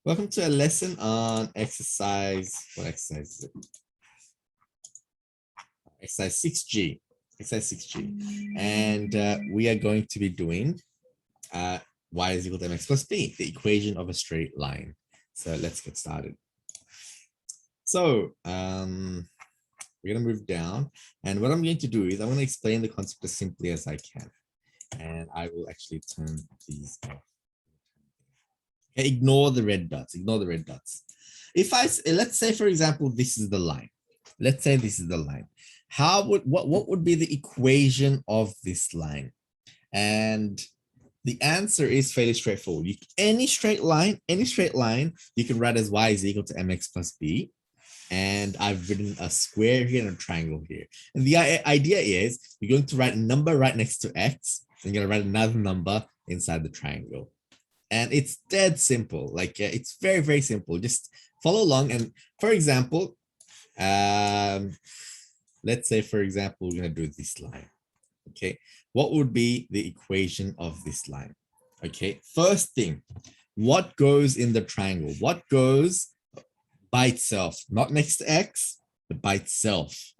Welcome to a lesson on exercise. What exercise is it? Exercise 6G. Exercise 6G. And we are going to be doing y is equal to mx plus b, the equation of a straight line. So let's get started. So we're going to move down. And what I'm going to do is I'm going to explain the concept as simply as I can. And I will actually turn these off. Okay, ignore the red dots. Ignore the red dots. If let's say, for example, this is the line. Let's say this is the line. What would be the equation of this line? And the answer is fairly straightforward. Any straight line, you can write as y is equal to mx plus b. And I've written a square here and a triangle here. And the idea is you're going to write a number right next to x, and you're going to write another number inside the triangle. And it's dead simple. Like it's very, very simple. Just follow along. And for example, let's say, for example, we're going to do this line. Okay. What would be the equation of this line? Okay. First thing, what goes in the triangle? What goes by itself, not next to x, but by itself?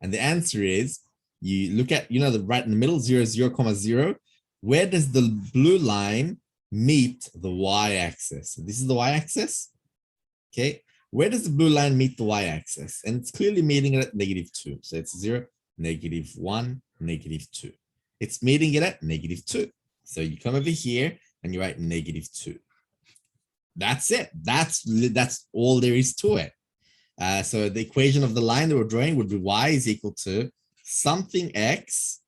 And the answer is you look at, the right in the middle, 0, 0, 0. Where does the blue line meet the y-axis? So this is the y-axis. Okay. Where does the blue line meet the y-axis? And it's clearly meeting it at -2. So it's 0, -1, -2. It's meeting it at -2. So you come over here and you write -2. That's it. That's all there is to it. So the equation of the line that we're drawing would be y is equal to something x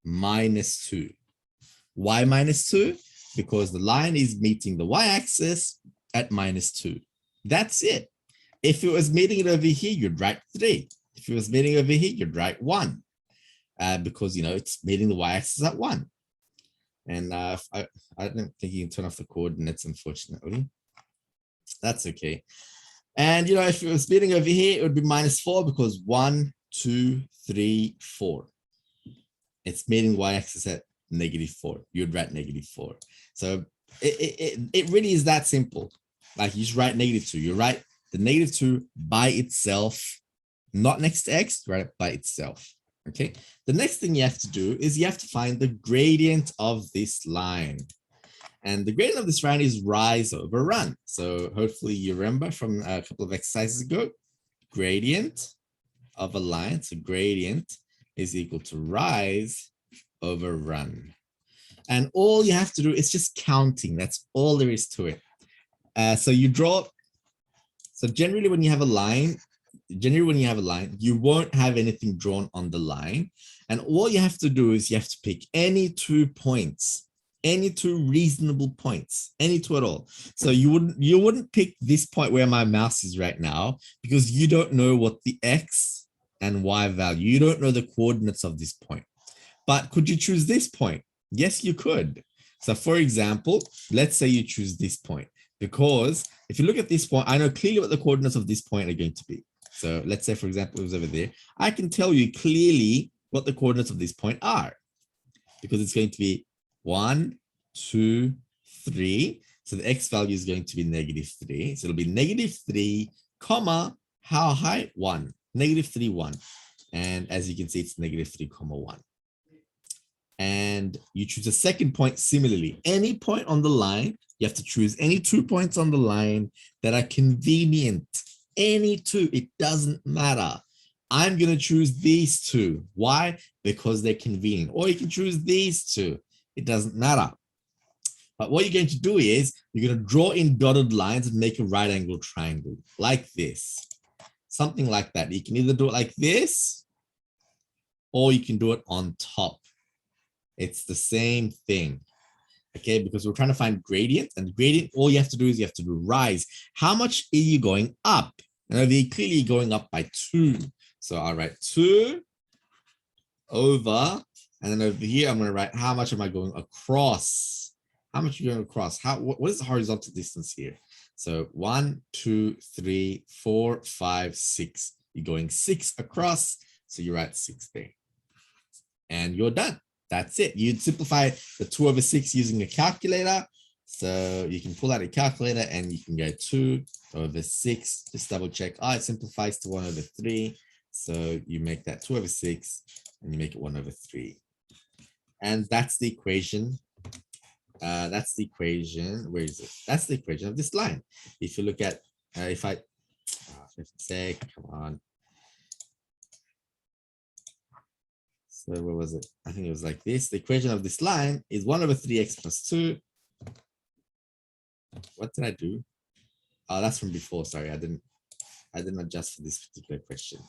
minus 2. Why -2? Because the line is meeting the y-axis at -2. That's it. If it was meeting it over here, you'd write 3. If it was meeting over here, you'd write 1. Because, it's meeting the y-axis at 1. And I don't think you can turn off the coordinates, unfortunately. That's okay. And, if it was meeting over here, it would be -4 because 1, 2, 3, 4. It's meeting y-axis at -4. You'd write -4. So it really is that simple. Like you just write -2. You write the -2 by itself, not next to x, write it by itself. Okay. The next thing you have to do is you have to find the gradient of this line. And the gradient of this line is rise over run. So hopefully you remember from a couple of exercises ago, gradient of a line. So gradient is equal to rise over run. And all you have to do is just counting. That's all there is to it. So you draw. So generally when you have a line, you won't have anything drawn on the line. And all you have to do is you have to pick any 2 points, any 2 reasonable points, any 2 at all. So you wouldn't pick this point where my mouse is right now because you don't know what the x and y value, you don't know the coordinates of this point. But could you choose this point? Yes, you could. So for example, let's say you choose this point, because if you look at this point, I know clearly what the coordinates of this point are going to be. So let's say, for example, it was over there. I can tell you clearly what the coordinates of this point are, because it's going to be 1, 2, 3. So the x value is going to be -3. So it'll be -3, comma, how high? 1, -3, 1. And as you can see, it's -3, 1. And you choose a second point similarly. Any point on the line, you have to choose any 2 points on the line that are convenient. Any 2, it doesn't matter. I'm going to choose these 2. Why? Because they're convenient. Or you can choose these 2. It doesn't matter. But what you're going to do is you're going to draw in dotted lines and make a right angle triangle like this. Something like that. You can either do it like this, or you can do it on top. It's the same thing, okay? Because we're trying to find gradient, and gradient, all you have to do is you have to do rise. How much are you going up? And over here, clearly going up by 2. So I'll write 2 over, and then over here, I'm going to write how much am I going across? How much are you going across? What is the horizontal distance here? So 1, 2, 3, 4, 5, 6. You're going 6 across, so you write 6 there. And you're done. That's it. You'd simplify the 2 over 6 using a calculator. So you can pull out a calculator and you can go 2/6. Just double check. Oh, it simplifies to 1/3. So you make that 2/6 and you make it 1/3. And that's the equation. That's the equation. Where is it? That's the equation of this line. If you look at, if I say, come on. So what was it? I think it was like this. The equation of this line is 1/3x plus 2. What did I do? Oh, that's from before. Sorry, I didn't adjust for this particular question.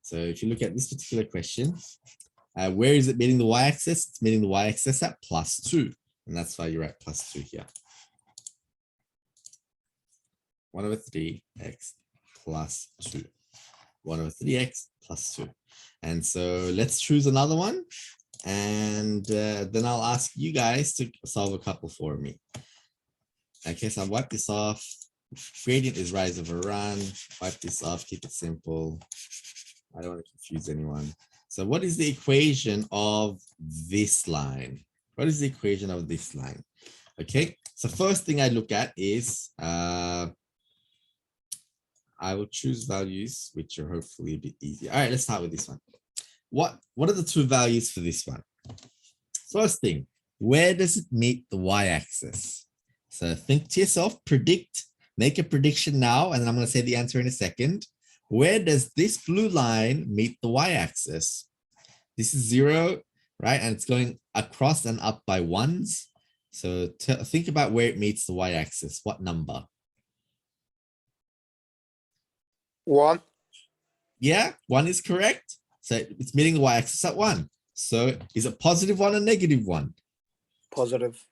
So if you look at this particular question, where is it meeting the y-axis? It's meeting the y-axis at +2. And that's why you're at +2 here. 1/3x plus 2. 1/3x plus 2. And so let's choose another one. And then I'll ask you guys to solve a couple for me. Okay, so I'll wipe this off. Gradient is rise over run. Wipe this off, keep it simple. I don't want to confuse anyone. So what is the equation of this line? What is the equation of this line? Okay, so first thing I look at is, I will choose values which are hopefully a bit easier. All right, let's start with this one. What are the two values for this one? First thing, where does it meet the y-axis? So think to yourself, predict, make a prediction now, and then I'm going to say the answer in a second. Where does this blue line meet the y-axis? This is 0, right? And it's going across and up by ones. So think about where it meets the y-axis. What number? 1. Yeah, 1 is correct. So it's meeting the y-axis at 1. So is it +1 or -1? Positive.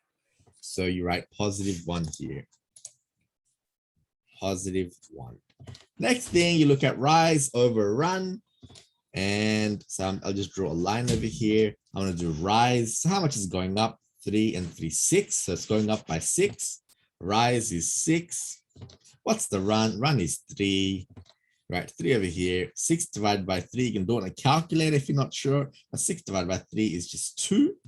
So you write +1 here. +1. Next thing, you look at rise over run. And so I'll just draw a line over here. I want to do rise. So how much is going up? 3 and 3, 6. So it's going up by 6. Rise is 6. What's the run? Run is 3. Right, 3 over here. 6 divided by 3. You can do it on a calculator if you're not sure. But 6 divided by 3 is just 2.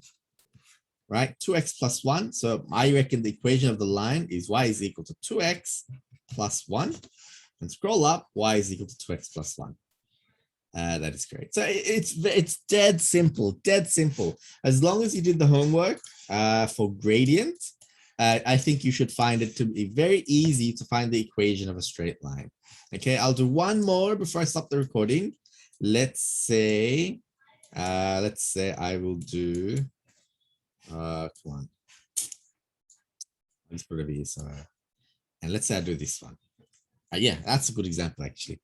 Right, 2x plus 1. So I reckon the equation of the line is y is equal to 2x plus 1. And scroll up, y is equal to 2x plus 1. That is correct. So it's dead simple, dead simple. As long as you did the homework for gradient, I think you should find it to be very easy to find the equation of a straight line. Okay, I'll do one more before I stop the recording. Let's say I will do, come on. Let's put it over here. So, and let's say I do this one. Yeah, that's a good example, actually.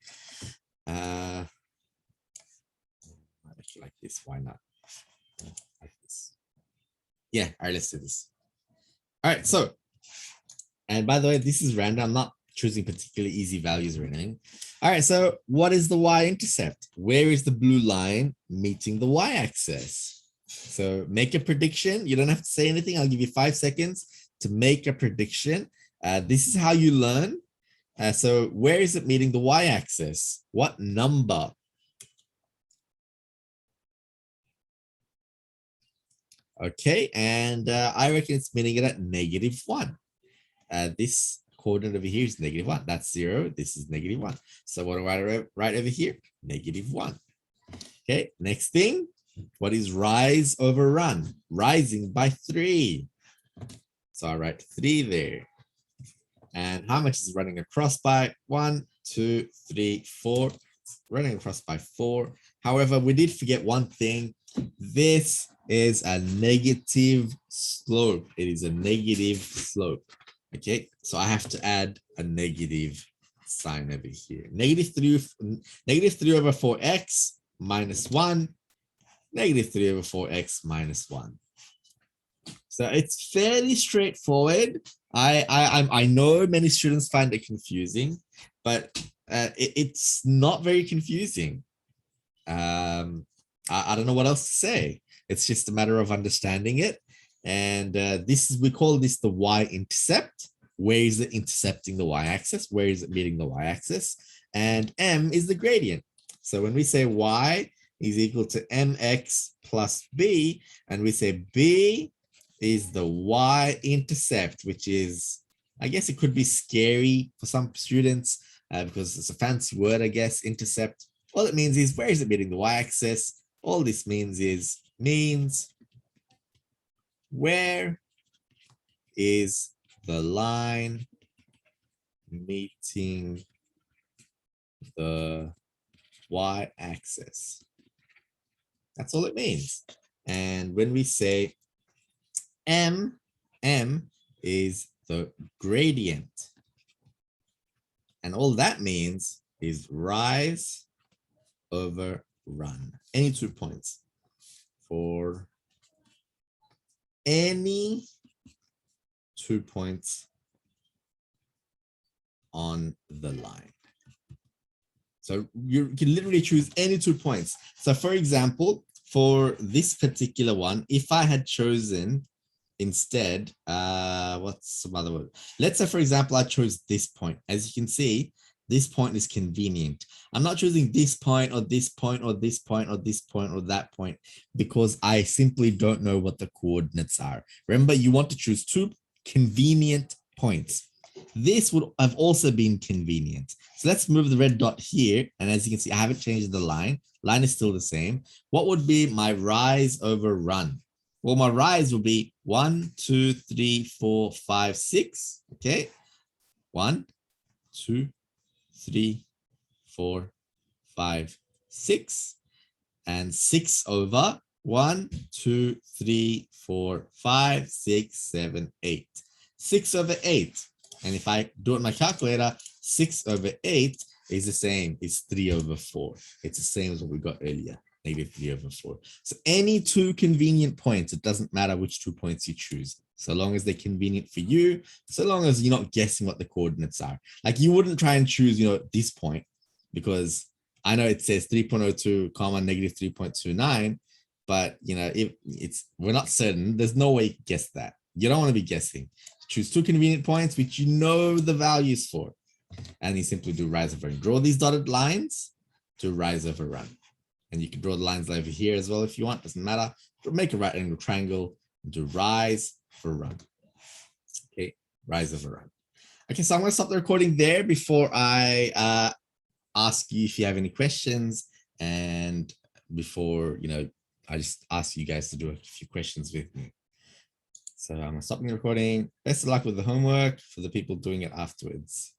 Like this, why not? Like this. Yeah, all right, let's do this. All right, so, and by the way, this is random. I'm not choosing particularly easy values or anything. All right, so what is the y-intercept? Where is the blue line meeting the y-axis? So make a prediction. You don't have to say anything. I'll give you 5 seconds to make a prediction. This is how you learn. So where is it meeting the y-axis? What number? Okay, and I reckon it's meeting it at -1. This coordinate over here is -1. That's 0. This is -1. So what do I write over here? -1. Okay, next thing. What is rise over run? Rising by 3. So I write 3 there. And how much is running across by? 1, 2, 3, 4. Running across by 4. However, we did forget one thing. This is a negative slope. It is a negative slope. Okay, so I have to add a negative sign over here. -3 over 4x minus 1. -3 over 4x minus 1. So it's fairly straightforward. I know many students find it confusing, but it's not very confusing. I don't know what else to say. It's just a matter of understanding it. And we call this the y-intercept. Where is it intercepting the y-axis? Where is it meeting the y-axis? And m is the gradient. So when we say y is equal to mx plus b, and we say b is the y-intercept, which is, I guess it could be scary for some students because it's a fancy word, I guess, intercept. All it means is, where is it meeting the y-axis? All this means where is the line meeting the y-axis? That's all it means. And when we say m is the gradient. And all that means is rise over run. Any 2 points for any 2 points on the line. So you can literally choose any 2 points. So for example, for this particular one, if I had chosen instead, what's some other word? Let's say, for example, I chose this point. As you can see, this point is convenient. I'm not choosing this point or this point or this point or this point or that point because I simply don't know what the coordinates are. Remember, you want to choose 2 convenient points. This would have also been convenient. So let's move the red dot here. And as you can see, I haven't changed the line. Line is still the same. What would be my rise over run? Well, my rise will be 1, 2, 3, 4, 5, 6. Okay. 1, 2, 3, 4, 5, 6. And 6 over 1, 2, 3, 4, 5, 6, 7, 8. 6 over 8. And if I do it in my calculator, 6 over 8 is the same. It's 3 over 4. It's the same as what we got earlier, -3 over 4. So any 2 convenient points, it doesn't matter which 2 points you choose, so long as they're convenient for you, so long as you're not guessing what the coordinates are. Like you wouldn't try and choose, this point, because I know it says 3.02 comma -3.29, but if we're not certain, there's no way you can guess that. You don't want to be guessing. Choose 2 convenient points, which you know the values for. And you simply do rise over run. Draw these dotted lines to rise over run. And you can draw the lines over here as well if you want, doesn't matter. Make a right angle triangle and do rise for run. Okay, rise over run. Okay, so I'm going to stop the recording there before I ask you if you have any questions. And before, I just ask you guys to do a few questions with me. So I'm stopping the recording. Best of luck with the homework for the people doing it afterwards.